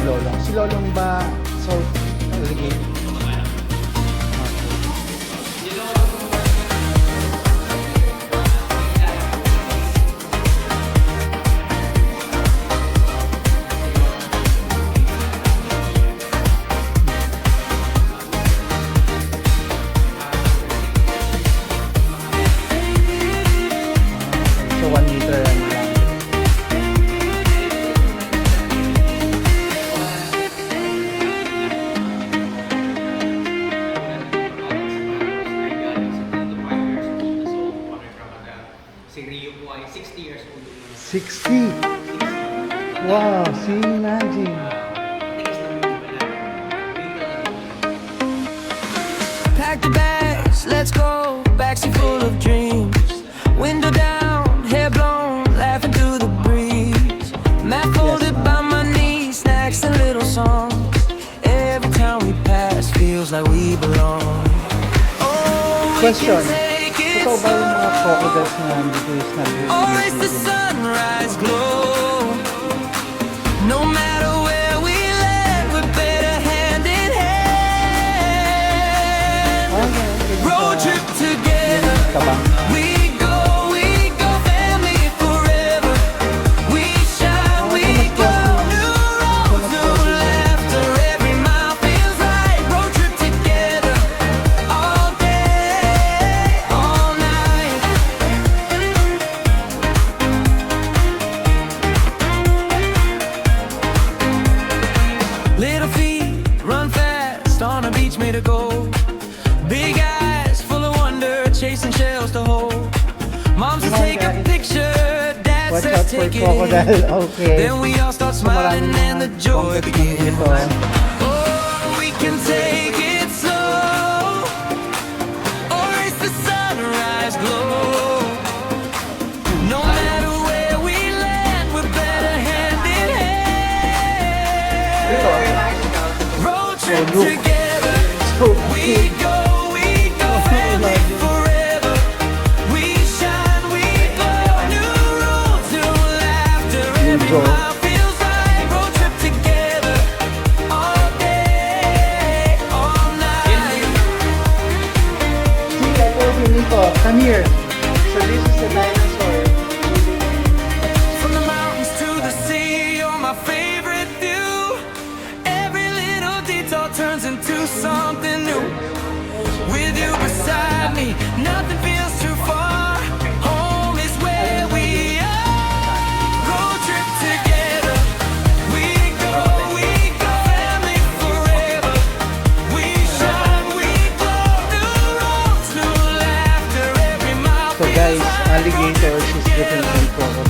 Lolong. Si Lolong ba South Alligator? So 1 meter lang. Si Rio po ay 60 years old. 60! Wow, see, imagine. Pack the bags, let's go. Backseat full of dreams. Window down, hair blown, laughing through the breeze. Map folded by my knees, snacks and little songs. Every time we pass, feels like we belong. Oh, we Question. can take it Ito ba yung mga slow. crocodiles na nandito is Or is the sunrise glow? No matter where we land, we're better hand in hand. Road trip together. Tabang. We go family forever. We shine, we glow. New roads, new laughter. Every mile feels right. Road trip together. All day, all night. Little feet run fast on a beach made of gold. Big eyes full of wonder, chasing shells to hold. Mom says take a picture, Dad Watch says out for take it in. crocodile. Okay. Then we all start So maraming smiling and the mga joy competition begins. dito. Oh, we can take it slow, or it's the sunrise glow. No matter where we land, we're better hand in hand. Road trip look. together. So We cute. go family forever. We shine, we glow. New roads, new laughter. Every Enjoy. mile feels right. Road trip together. All day, all night. See, I told you, Nico. Come here. So this is the dinosaur. From the mountains to the sea, you're my favorite view. Every little detail turns into something new. With you beside me, nothing feels too far. Home is where we are. Road trip together. We go family forever. We shine, we glow. New roads, new laughter. Every mile So guys, feels right. Road trip alligators is different together. from